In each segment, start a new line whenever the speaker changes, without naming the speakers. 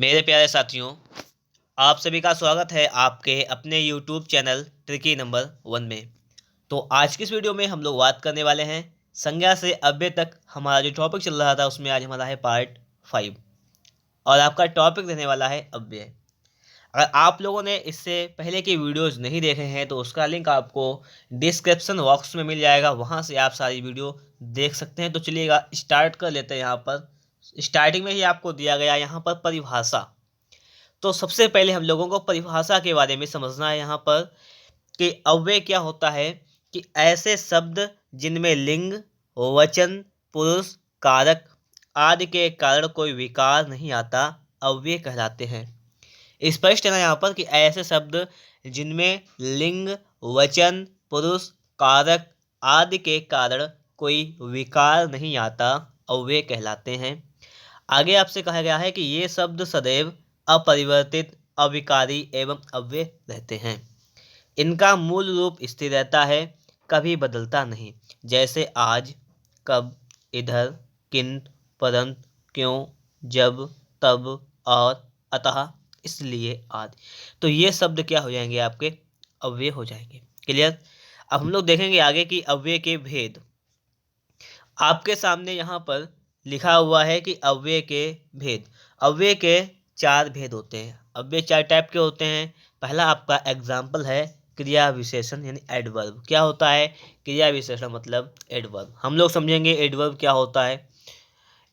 मेरे प्यारे साथियों, आप सभी का स्वागत है आपके अपने YouTube चैनल ट्रिकी नंबर 1 में। तो आज की इस वीडियो में हम लोग बात करने वाले हैं संज्ञा से अव्यय तक। हमारा जो टॉपिक चल रहा था उसमें आज हमारा है पार्ट 5 और आपका टॉपिक रहने वाला है अव्यय। अगर आप लोगों ने इससे पहले की वीडियोज़ नहीं देखे हैं तो उसका लिंक आपको डिस्क्रिप्शन बॉक्स में मिल जाएगा, वहाँ से आप सारी वीडियो देख सकते हैं। तो चलिएगा स्टार्ट कर लेते हैं। यहाँ पर स्टार्टिंग में ही आपको दिया गया यहाँ पर परिभाषा। तो सबसे पहले हम लोगों को परिभाषा के बारे में समझना है यहाँ पर कि अव्यय क्या होता है। कि ऐसे शब्द जिनमें लिंग, वचन, पुरुष, कारक आदि के कारण कोई विकार नहीं आता, अव्यय कहलाते हैं। स्पष्ट है ना यहाँ पर कि ऐसे शब्द जिनमें लिंग, वचन, पुरुष, कारक आदि के कारण कोई विकार नहीं आता, अव्यय कहलाते हैं। आगे आपसे कहा गया है कि ये शब्द सदैव अपरिवर्तित, अविकारी एवं अव्यय रहते हैं। इनका मूल रूप स्थिर रहता है, कभी बदलता नहीं, जैसे आज, कब, इधर, किंतु, परंतु, क्यों, जब, तब और अतः, इसलिए आदि। तो ये शब्द क्या हो जाएंगे, आपके अव्यय हो जाएंगे। क्लियर। अब हम लोग देखेंगे आगे कि अव्यय के भेद। आपके सामने यहाँ पर लिखा हुआ है कि अव्यय के भेद। अव्यय के 4 भेद होते हैं। अव्यय 4 टाइप के होते हैं। पहला आपका एग्जाम्पल है क्रिया विशेषण यानी एडवर्ब। क्या होता है क्रिया विशेषण मतलब एडवर्ब। हम लोग समझेंगे एडवर्ब क्या होता है।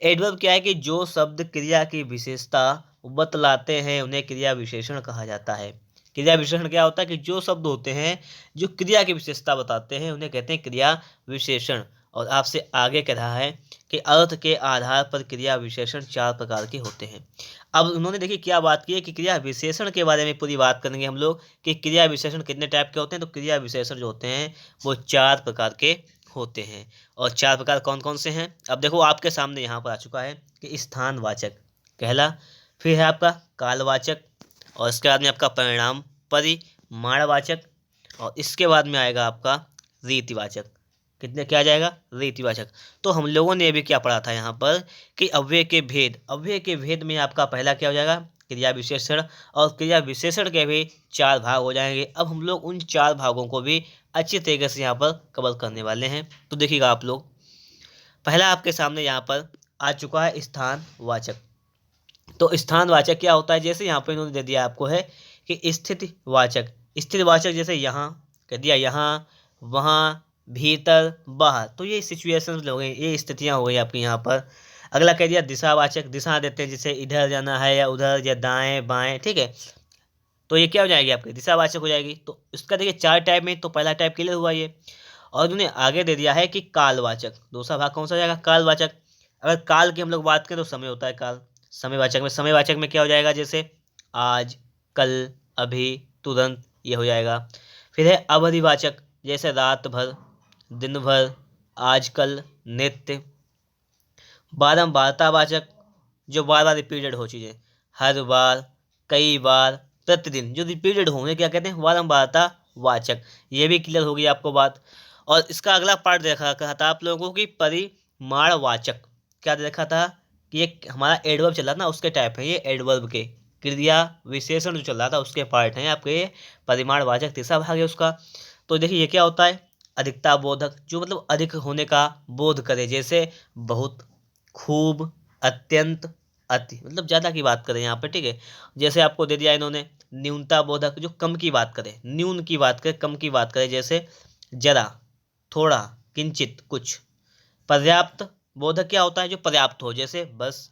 एडवर्ब क्या है कि जो शब्द क्रिया की विशेषता बतलाते हैं उन्हें क्रिया विशेषण कहा जाता है। क्रिया विशेषण क्या होता है कि जो शब्द होते हैं जो क्रिया की विशेषता बताते हैं उन्हें कहते हैं क्रिया विशेषण। और आपसे आगे कह रहा है कि अर्थ के आधार पर क्रिया विशेषण 4 प्रकार के होते हैं। अब उन्होंने देखिए क्या बात की है कि क्रिया विशेषण के बारे में पूरी बात करेंगे हम लोग कि क्रिया विशेषण कितने टाइप के होते हैं। तो क्रिया विशेषण जो होते हैं वो 4 प्रकार के होते हैं। और 4 प्रकार कौन कौन से हैं, अब देखो आपके सामने यहाँ पर आ चुका है कि स्थानवाचक कहला, फिर है आपका कालवाचक, और इसके बाद में आपका परिणाम परिमाणवाचक, और इसके बाद में आएगा आपका रीतिवाचक। कितने क्या आ जाएगा रीतिवाचक। तो हम लोगों ने अभी क्या पढ़ा था यहाँ पर कि अव्यय के भेद। अव्यय के भेद में आपका पहला क्या हो जाएगा क्रिया विशेषण, और क्रिया विशेषण के भी 4 भाग हो जाएंगे। अब हम लोग उन 4 भागों को भी अच्छी तरीके से यहाँ पर कवर करने वाले हैं। तो देखिएगा आप लोग, पहला आपके सामने यहाँ पर आ चुका है स्थानवाचक। तो स्थानवाचक क्या होता है, जैसे यहाँ पर इन्होंने दे दिया आपको है कि स्थितिवाचक। स्थितिवाचक जैसे यहाँ कह दिया, यहाँ, वहाँ, भीतर, बाहर। तो ये सिचुएशंस हो गई, ये स्थितियाँ हो गई आपकी यहाँ पर। अगला कह दिया दिशावाचक, दिशा देते हैं जैसे इधर जाना है या उधर या दाएं बाएं, ठीक है। तो ये क्या हो जाएगी आपकी दिशावाचक हो जाएगी। तो इसका देखिए 4 टाइप में, तो पहला टाइप क्लियर हुआ ये। और उन्होंने आगे दे दिया है कि कालवाचक। दूसरा भाग कौन सा जाएगा कालवाचक। अगर काल की हम लोग बात करें तो समय होता है काल। समयवाचक में, समयवाचक में क्या हो जाएगा जैसे आज, कल, अभी, तुरंत, ये हो जाएगा। फिर है अवधिवाचक, जैसे रात भर, दिन भर, आजकल, नित्य। बारंबारतावाचक, जो बार बार रिपीटेड हो चीज़ें, हर बार, कई बार, प्रतिदिन, जो रिपीटेड हो उन्हें क्या कहते हैं बारंबारता वाचक। ये भी क्लियर होगी आपको बात। और इसका अगला पार्ट देखा कहा था आप लोगों को कि परिमाणवाचक। क्या देखा था कि ये हमारा एडवर्ब चल रहा था ना, उसके टाइप है ये एडवर्ब के। क्रिया विशेषण जो चल रहा था उसके पार्ट हैं आपके ये परिमाणवाचक। तीसरा भाग है उसका। तो देखिए ये क्या होता है अधिकता बोधक, जो मतलब अधिक होने का बोध करे, जैसे बहुत, खूब, अत्यंत, अति, मतलब ज़्यादा की बात करें यहाँ पे, ठीक है। जैसे आपको दे दिया इन्होंने न्यूनता बोधक, जो कम की बात करे, न्यून की बात करे, कम की बात करे, जैसे जरा, थोड़ा, किंचित, कुछ। पर्याप्त बोधक क्या होता है जो पर्याप्त हो, जैसे बस,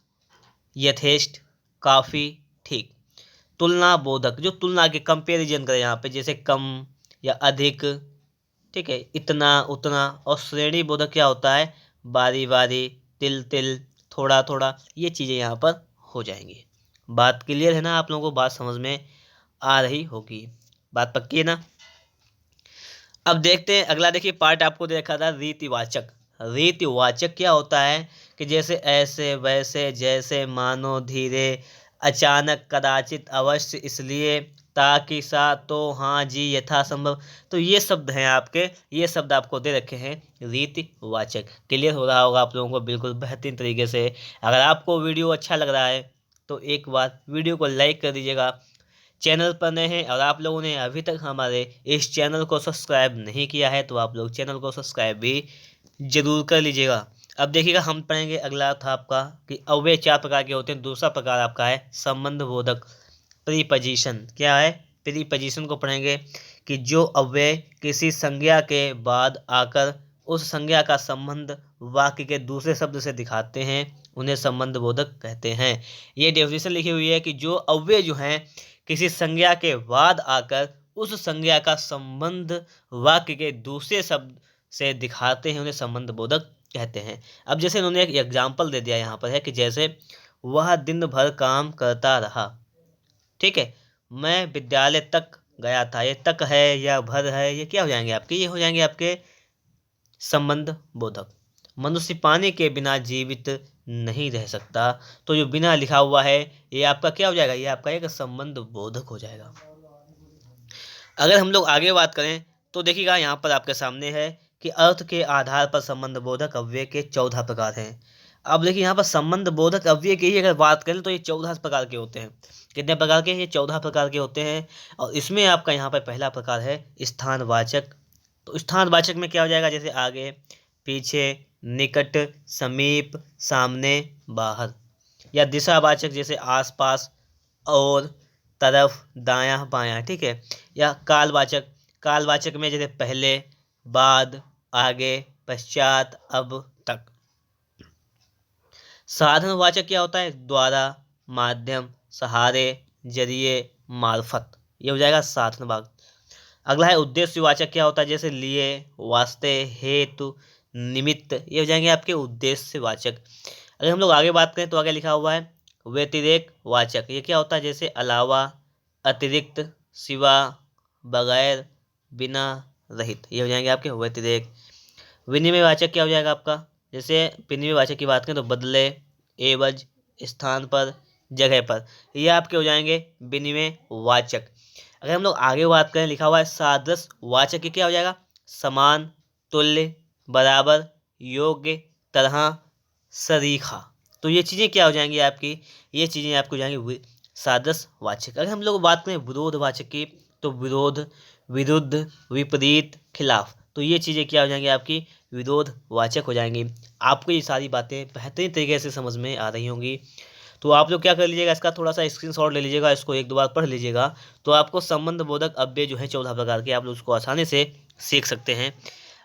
यथेष्ट, काफ़ी, ठीक। तुलना बोधक, जो तुलना के कंपेरिजन करे यहाँ पे, जैसे कम या अधिक, ठीक है, इतना उतना। और श्रेणी बोधक क्या होता है बारी बारी, तिल तिल, थोड़ा थोड़ा, ये चीज़ें यहाँ पर हो जाएंगी। बात क्लियर है ना, आप लोगों को बात समझ में आ रही होगी, बात पक्की है ना। अब देखते हैं अगला। देखिए पार्ट आपको देखा था रीतिवाचक। रीतिवाचक क्या होता है कि जैसे ऐसे वैसे, जैसे, मानो, धीरे, अचानक, कदाचित, अवश्य, इसलिए, ताकि, सा, तो, हाँ जी, यथासंभव। तो ये शब्द हैं आपके, ये शब्द आपको दे रखे हैं रीतिवाचक। क्लियर हो रहा होगा आप लोगों को बिल्कुल बेहतरीन तरीके से। अगर आपको वीडियो अच्छा लग रहा है तो एक बार वीडियो को लाइक कर दीजिएगा। चैनल पर नए हैं और आप लोगों ने अभी तक हमारे इस चैनल को सब्सक्राइब नहीं किया है तो आप लोग चैनल को सब्सक्राइब भी जरूर कर लीजिएगा। अब देखिएगा हम पढ़ेंगे अगला था आपका कि अव्यय 4 प्रकार के होते हैं। दूसरा प्रकार आपका है संबंध बोधक प्रीपोजिशन। क्या है? प्रीपोजिशन को पढ़ेंगे कि जो अव्यय किसी संज्ञा के बाद आकर उस संज्ञा का संबंध वाक्य के दूसरे शब्द से दिखाते हैं उन्हें संबंध बोधक कहते हैं। ये डेफिनेशन लिखी हुई है कि जो अव्यय जो हैं किसी संज्ञा के बाद आकर उस संज्ञा का संबंध वाक्य के दूसरे शब्द से दिखाते हैं उन्हें संबंध बोधक कहते हैं। अब जैसे इन्होंने एक एग्जाम्पल दे दिया यहाँ पर है कि जैसे वह दिन भर काम करता रहा। ठीक है, मैं विद्यालय तक गया था। ये तक है या भर है, ये क्या हो जाएंगे आपके? ये हो जाएंगे आपके संबंध बोधक। मनुष्य पानी के बिना जीवित नहीं रह सकता। तो जो बिना लिखा हुआ है ये आपका क्या हो जाएगा? ये आपका एक संबंध बोधक हो जाएगा। अगर हम लोग आगे बात करें तो देखिएगा यहाँ पर आपके सामने है कि अर्थ के आधार पर संबंध बोधक अव्यय के 14 प्रकार हैं। अब देखिए यहाँ पर संबंध बोधक अव्यय की ही अगर बात करें तो ये 14 प्रकार के होते हैं। कितने प्रकार के? ये 14 प्रकार के होते हैं। और इसमें आपका यहाँ पर पहला प्रकार है स्थानवाचक। तो स्थानवाचक में क्या हो जाएगा? जैसे आगे, पीछे, निकट, समीप, सामने, बाहर। या दिशावाचक जैसे आसपास, और, तरफ, दायां, बायां। ठीक है। या कालवाचक, कालवाचक में जैसे पहले, बाद, आगे, पश्चात, अब, तक। साधनवाचक क्या होता है? द्वारा, माध्यम, सहारे, जरिए, मार्फत। ये हो जाएगा साधनवाचक। अगला है उद्देश्यवाचक। क्या होता है? जैसे लिए, वास्ते, हेतु, निमित्त। ये हो जाएंगे आपके उद्देश्यवाचक। अगर हम लोग आगे बात करें तो आगे लिखा हुआ है व्यतिरेक वाचक। ये क्या होता है? जैसे अलावा, अतिरिक्त, सिवा, बगैर, बिना, रहित। ये हो जाएंगे आपके व्यतिरेक। विनिमय वाचक क्या हो जाएगा आपका? जैसे विनिमय वाचक की बात करें तो बदले, एवज, स्थान पर, जगह पर। ये आपके हो जाएंगे विनिमय वाचक। अगर हम लोग आगे बात करें लिखा हुआ है सादृश वाचक। की क्या हो जाएगा? समान, तुल्य, बराबर, योग्य, तरह, सरीखा। तो ये चीज़ें क्या हो जाएंगी आपकी? ये चीज़ें आपको हो जाएंगी सादृश वाचक। अगर हम लोग बात करें विरोध वाचक की तो विरोध, विरुद्ध, विपरीत, खिलाफ। तो ये चीज़ें क्या हो जाएंगी आपकी? विरोध वाचक हो जाएंगी। आपको ये सारी बातें बेहतरीन तरीके से समझ में आ रही होंगी। तो आप लोग क्या कर लीजिएगा, इसका थोड़ा सा स्क्रीनशॉट ले लीजिएगा, इसको एक दो बार पढ़ लीजिएगा तो आपको संबंध बोधक अव्यय जो है 14 प्रकार के, आप लोग उसको आसानी से सीख सकते हैं।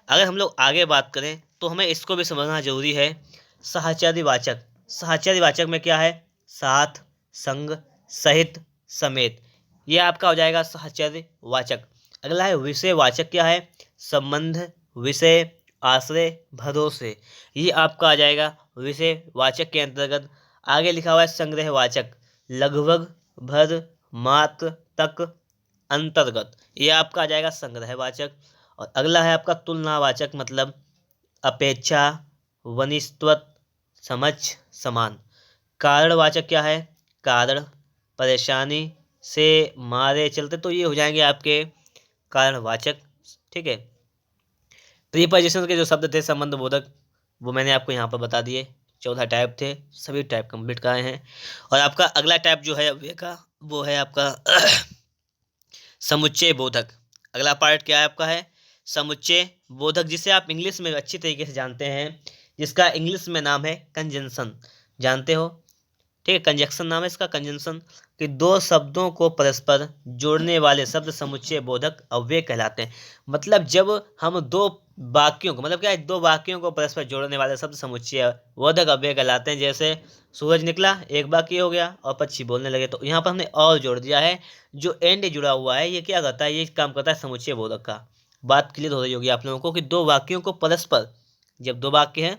अगर हम लोग आगे बात करें तो हमें इसको भी समझना जरूरी है। साहचर्य वाचक। साहचर्य वाचक में क्या है? साथ, संग, सहित, समेत। ये आपका हो जाएगा साहचर्य वाचक। अगला है विषय वाचक। क्या है? संबंध, विषय, आश्रय, भरोसे। ये आपका आ जाएगा विषय वाचक के अंतर्गत। आगे लिखा हुआ है संग्रह वाचक। लगभग, भर, मात्र, तक, अंतर्गत। ये आपका आ जाएगा संग्रह वाचक। और अगला है आपका तुलनावाचक, मतलब अपेक्षा, वनिस्त्वत, समझ, समान। कारणवाचक क्या है? कारण, परेशानी से मारे चलते। तो ये हो जाएंगे आपके कारणवाचक। ठीक है। प्रीपोजिशन के जो शब्द थे संबंध बोधक वो मैंने आपको यहाँ पर बता दिए। 14 टाइप थे, सभी टाइप कंप्लीट कराए हैं। और आपका अगला टाइप जो है अव्यय का वो है आपका समुच्चय बोधक। अगला पार्ट क्या है आपका? है समुच्चय बोधक, जिसे आप इंग्लिश में अच्छी तरीके से जानते हैं, जिसका इंग्लिश में नाम है कंजंक्शन। जानते हो? ठीक है, कंजंक्शन नाम है इसका, कंजंक्शन। कि दो शब्दों को परस्पर जोड़ने वाले शब्द समुच्चय बोधक अव्यय कहलाते हैं। मतलब जब हम दो वाक्यों को, मतलब क्या है, दो वाक्यों को परस्पर जोड़ने वाले शब्द समुच्चय बोधक अव्यय कहलाते हैं। जैसे सूरज निकला, एक वाक्य हो गया, और पक्षी बोलने लगे, तो यहाँ पर हमने और जोड़ दिया है। जो एंड जुड़ा हुआ है ये क्या करता है? ये काम करता है समुच्चय बोधक का। बात क्लियर हो रही होगी आप लोगों को कि दो वाक्यों को परस्पर, जब दो वाक्य हैं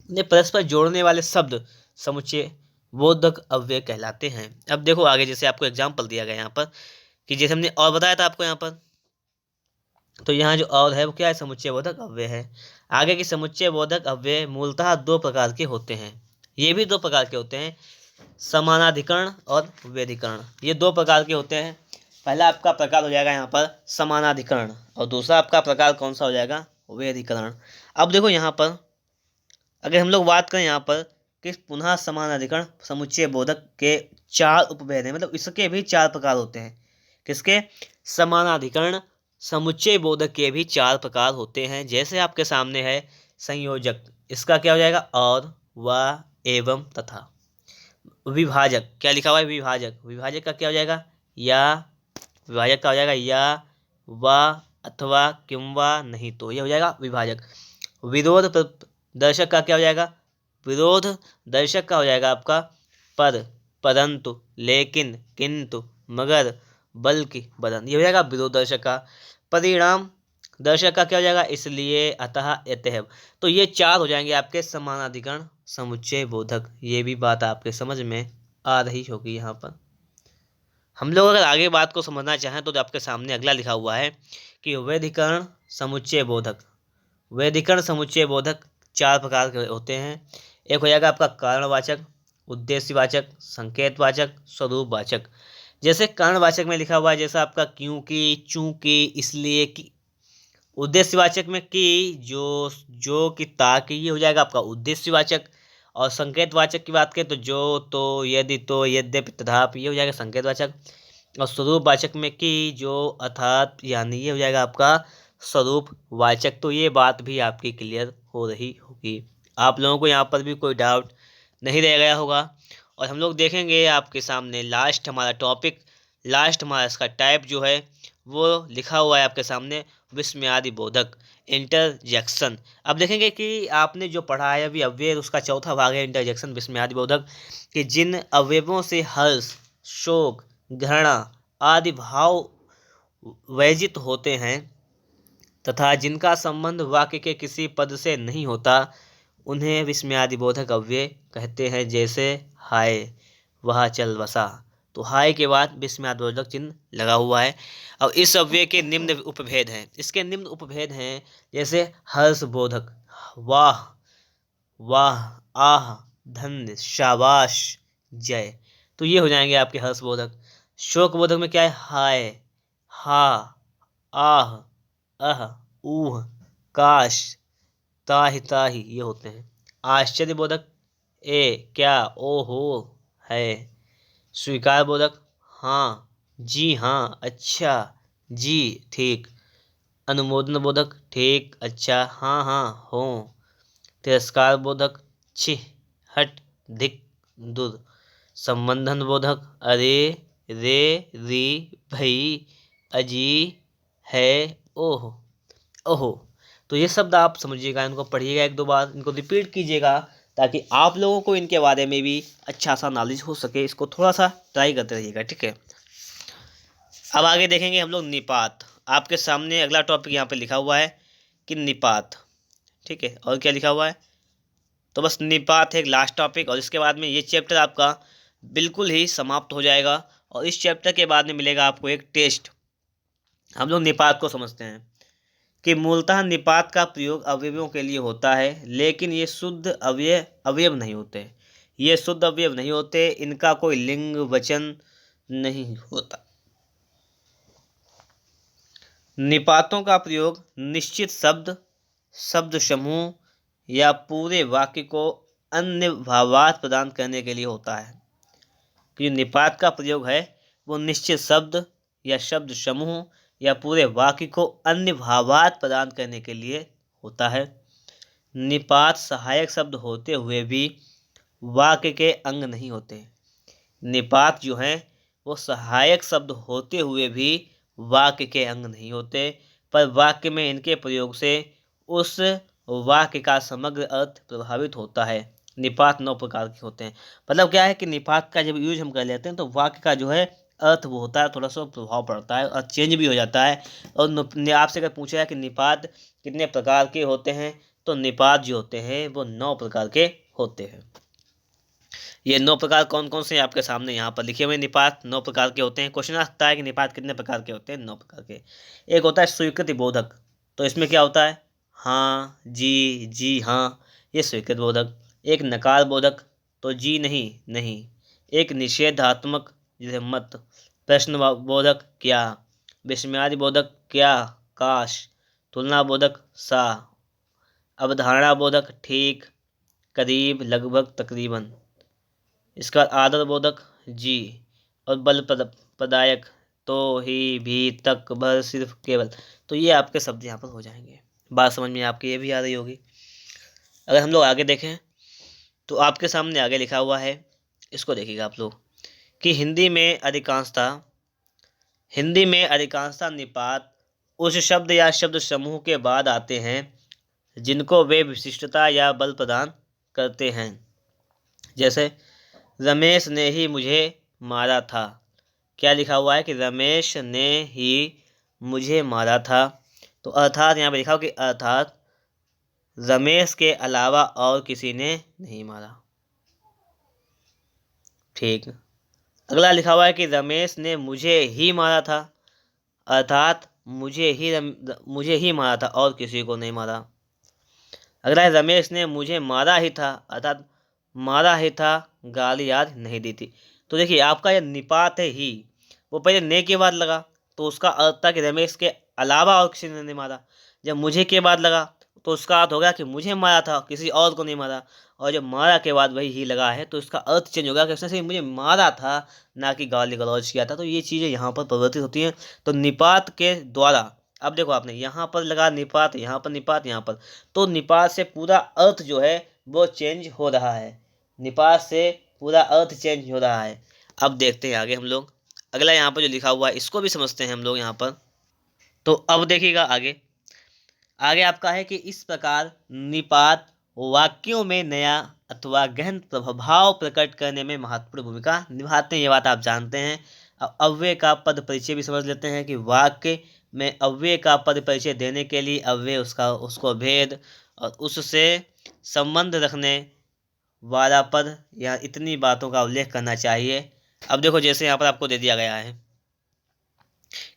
ने परस्पर जोड़ने वाले शब्द समुच्चय बोधक अव्यय कहलाते हैं। अब देखो आगे, जैसे आपको एग्जाम्पल दिया गया यहाँ पर कि जैसे हमने और बताया था आपको यहाँ पर, तो यहाँ जो और है वो क्या है? समुच्चय बोधक अव्यय है। आगे की समुच्चय बोधक अव्यय मूलतः दो प्रकार के होते हैं। ये भी दो प्रकार के होते हैं, समानाधिकरण और व्यधिकरण। ये दो प्रकार के होते हैं। पहला आपका प्रकार हो जाएगा यहाँ पर समानाधिकरण, और दूसरा आपका प्रकार कौन सा हो जाएगा? व्यधिकरण। अब देखो यहाँ पर अगर हम लोग बात करें यहाँ पर कि पुनः समानाधिकरण समुच्चय बोधक के 4 उपभेद हैं, मतलब इसके भी 4 प्रकार होते हैं। किसके? समानाधिकरण समुच्चय बोधक के भी 4 प्रकार होते हैं। जैसे आपके सामने है संयोजक, इसका क्या हो जाएगा? और, व, एवं, तथा। विभाजक, क्या लिखा हुआ है? विभाजक, विभाजक का क्या हो जाएगा? या, विभाजक का हो जाएगा या, व, अथवा, किंवा, नहीं तो, ये हो जाएगा विभाजक। विरोध दर्शक का क्या हो जाएगा? विरोध दर्शक का हो जाएगा आपका पर, परंतु, लेकिन, किंतु, मगर, बल्कि, बदन, ये हो जाएगा विरोध दर्शक का। परिणाम दर्शक का क्या हो जाएगा? इसलिए, अतः, अतएव। तो ये 4 हो जाएंगे आपके समानाधिकरण समुच्चय बोधक। ये भी बात आपके समझ में आ रही होगी। यहाँ पर हम लोग अगर आगे बात को समझना चाहें तो आपके सामने अगला लिखा हुआ है कि वैधिकरण समुच्चय बोधक। वैधिकरण समुच्चय बोधक 4 प्रकार के होते हैं। एक हो जाएगा आपका कारणवाचक, उद्देश्यवाचक, संकेतवाचक, स्वरूपवाचक। जैसे कारणवाचक में लिखा हुआ है जैसा आपका क्योंकि, चूंकि, इसलिए कि। उद्देश्यवाचक में कि, जो कि, ताकि, ये हो जाएगा आपका उद्देश्यवाचक। और संकेतवाचक की बात करें तो जो, तो, यदि, तो, यद्यपि, तथापि, ये हो जाएगा संकेतवाचक। और स्वरूपवाचक में कि, जो, अर्थात, यानी, ये हो जाएगा आपका स्वरूपवाचक। तो ये बात भी आपकी क्लियर हो रही होगी। आप लोगों को यहाँ पर भी कोई डाउट नहीं रह गया होगा। और हम लोग देखेंगे आपके सामने लास्ट हमारा टॉपिक, लास्ट हमारा इसका टाइप जो है वो लिखा हुआ है आपके सामने, विस्मयादि बोधक, इंटरजेक्शन। अब देखेंगे कि आपने जो पढ़ा है अभी अव्यय, उसका चौथा भाग है इंटरजेक्शन विस्मयादि बोधक, कि जिन अवयवों से हर्ष, शोक, घृणा आदि भाव व्यजित होते हैं तथा जिनका संबंध वाक्य के किसी पद से नहीं होता, उन्हें विस्मयादि बोधक अव्यय कहते हैं। जैसे हाय, वह चल बसा। तो हाय के बाद विस्मयादि बोधक चिन्ह लगा हुआ है। और इस अव्यय के निम्न उपभेद हैं। इसके निम्न उपभेद हैं जैसे हर्ष बोधक, वाह, वाह, आह, धन्य, शाबाश, जय। तो ये हो जाएंगे आपके हर्ष बोधक। शोक बोधक में क्या है? हाय, हा, आह, अह, ऊह, काश, ताहि ताहि, ये होते हैं। आश्चर्य बोधक ए, क्या, ओहो, है। स्वीकार बोधक हाँ, जी हाँ, अच्छा, जी, ठीक। अनुमोदन बोधक ठीक, अच्छा, हाँ हाँ, हो। तिरस्कार बोधक छी, हट, धिक, दुर। संबंधन बोधक अरे, रे, री, भई, अजी, है, ओह, ओहो। तो ये शब्द आप समझिएगा, इनको पढ़िएगा 1-2 बार, इनको रिपीट कीजिएगा ताकि आप लोगों को इनके बारे में भी अच्छा सा नॉलेज हो सके। इसको थोड़ा सा ट्राई करते रहिएगा, ठीक है। अब आगे देखेंगे हम लोग निपात। आपके सामने अगला टॉपिक यहाँ पे लिखा हुआ है कि निपात, ठीक है। और क्या लिखा हुआ है? तो बस निपात है एक लास्ट टॉपिक, और इसके बाद में ये चैप्टर आपका बिल्कुल ही समाप्त हो जाएगा। और इस चैप्टर के बाद में मिलेगा आपको एक टेस्ट। हम लोग निपात को समझते हैं कि मूलतः निपात का प्रयोग अवयवों के लिए होता है, लेकिन ये शुद्ध अवयव नहीं होते। ये शुद्ध अवयव नहीं होते, इनका कोई लिंग वचन नहीं होता। निपातों का प्रयोग निश्चित शब्द, शब्द समूह या पूरे वाक्य को अन्य भावार्थ प्रदान करने के लिए होता है। कि निपात का प्रयोग है वो निश्चित शब्द या शब्द समूह या पूरे वाक्य को अन्य भावार्थ प्रदान करने के लिए होता है। निपात सहायक शब्द होते हुए भी वाक्य के अंग नहीं होते। निपात जो हैं वो सहायक शब्द होते हुए भी वाक्य के अंग नहीं होते, पर वाक्य में इनके प्रयोग से उस वाक्य का समग्र अर्थ प्रभावित होता है। निपात 9 प्रकार के होते हैं। मतलब क्या है कि निपात का जब यूज हम कर लेते हैं तो वाक्य का जो है अर्थ वो होता है, थोड़ा सा प्रभाव पड़ता है और चेंज भी हो जाता है। और आपसे अगर पूछा है कि निपात कितने प्रकार के होते हैं, तो निपात जो होते हैं वो 9 प्रकार के होते हैं। ये 9 प्रकार कौन कौन से आपके सामने यहाँ पर लिखे हुए। निपात 9 प्रकार के होते हैं। क्वेश्चन आता है कि निपात कितने प्रकार के होते हैं? 9 प्रकार के। एक होता है स्वीकृति बोधक, तो इसमें क्या होता है? हाँ, जी, जी हाँ, ये स्वीकृत बोधक। एक नकार बोधक, तो जी नहीं, नहीं। एक निषेधात्मक, जैसे मत। प्रश्न बोधक क्या। विस्मयादि बोधक क्या, काश। तुलना बोधक सा। अवधारणा बोधक ठीक। करीब, लगभग, तकरीबन। इसका आदरबोधक जी, और बल प्रदायक तो, ही, भी, तक, भर, सिर्फ, केवल। तो ये आपके शब्द यहाँ पर हो जाएंगे। बात समझ में आपकी ये भी आ रही होगी। अगर हम लोग आगे देखें तो आपके सामने आगे लिखा हुआ है, इसको देखिएगा आप लोग, कि हिंदी में अधिकांशतः निपात उस शब्द या शब्द समूह के बाद आते हैं जिनको वे विशिष्टता या बल प्रदान करते हैं। जैसे रमेश ने ही मुझे मारा था। क्या लिखा हुआ है कि रमेश ने ही मुझे मारा था। तो अर्थात यहाँ पे लिखा हो कि अर्थात रमेश के अलावा और किसी ने नहीं मारा। ठीक। अगला लिखा हुआ है कि रमेश ने मुझे ही मारा था, अर्थात मुझे ही मारा था और किसी को नहीं मारा। अगला है रमेश ने मुझे मारा ही था, अर्थात मारा ही था, गाली याद नहीं दी थी। तो देखिए आपका यह निपात है ही, वो पहले ने के बाद लगा तो उसका अर्थ था कि रमेश के अलावा और किसी ने नहीं मारा। जब मुझे के बाद लगा तो उसका अर्थ हो गया कि मुझे मारा था, किसी और को नहीं मारा। और जब मारा के बाद वही ही लगा है तो इसका अर्थ चेंज हो गया कि उसने सिर्फ मुझे मारा था, ना कि गाली गलौज किया था। तो ये चीज़ें यहाँ पर परिवर्तित होती हैं। तो निपात के द्वारा, अब देखो आपने यहाँ पर लगा निपात, यहाँ पर निपात, यहाँ पर, तो निपात से पूरा अर्थ जो है वो चेंज हो रहा है। निपात से पूरा अर्थ चेंज हो रहा है। अब देखते हैं आगे हम लोग, अगला यहाँ पर जो लिखा हुआ है इसको भी समझते हैं हम लोग यहाँ पर। तो अब देखिएगा आगे, आगे आपका है कि इस प्रकार निपात वाक्यों में नया अथवा गहन प्रभाव प्रकट करने में महत्वपूर्ण भूमिका निभाते हैं। ये बात आप जानते हैं। अब अव्यय का पद परिचय भी समझ लेते हैं कि वाक्य में अव्यय का पद परिचय देने के लिए अव्यय उसको भेद और उससे संबंध रखने वाला पद या इतनी बातों का उल्लेख करना चाहिए। अब देखो जैसे यहाँ पर आपको दे दिया गया है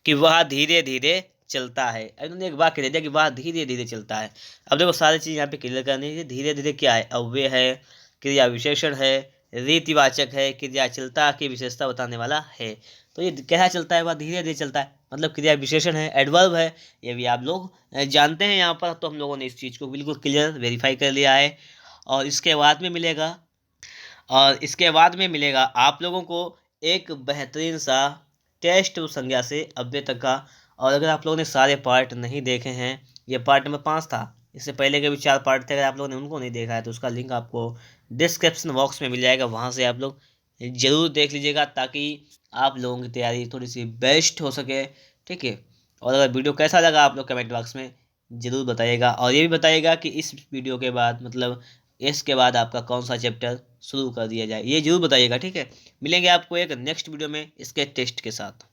कि वह धीरे धीरे चलता है। इन्होंने एक वाक्य दे दिया कि वह धीरे धीरे चलता है। अब देखो सारी चीज़ यहाँ पे क्लियर करनी है। धीरे धीरे क्या है, अव्यय है, क्रिया विशेषण है, रीतिवाचक है, क्रिया चलता की विशेषता बताने वाला है। तो ये कैसा चलता है, वह धीरे धीरे चलता है, मतलब क्रिया विशेषण है, एडवर्ब है। ये भी आप लोग जानते हैं यहाँ पर। तो हम लोगों ने इस चीज़ को बिल्कुल क्लियर वेरीफाई कर लिया है। और इसके बाद में मिलेगा आप लोगों को एक बेहतरीन सा टेस्ट संज्ञा से अव्यय तक का। और अगर आप लोगों ने सारे पार्ट नहीं देखे हैं, ये पार्ट नंबर 5 था, इससे पहले के भी 4 पार्ट थे, अगर आप लोगों ने उनको नहीं देखा है तो उसका लिंक आपको डिस्क्रिप्शन बॉक्स में मिल जाएगा, वहाँ से आप लोग ज़रूर देख लीजिएगा ताकि आप लोगों की तैयारी थोड़ी सी बेस्ट हो सके। ठीक है। और अगर वीडियो कैसा लगा आप लोग कमेंट बॉक्स में ज़रूर बताइएगा। और ये भी बताइएगा कि इस वीडियो के बाद मतलब इसके बाद आपका कौन सा चैप्टर शुरू कर दिया जाए, ये जरूर बताइएगा। ठीक है। मिलेंगे आपको एक नेक्स्ट वीडियो में इसके टेस्ट के साथ।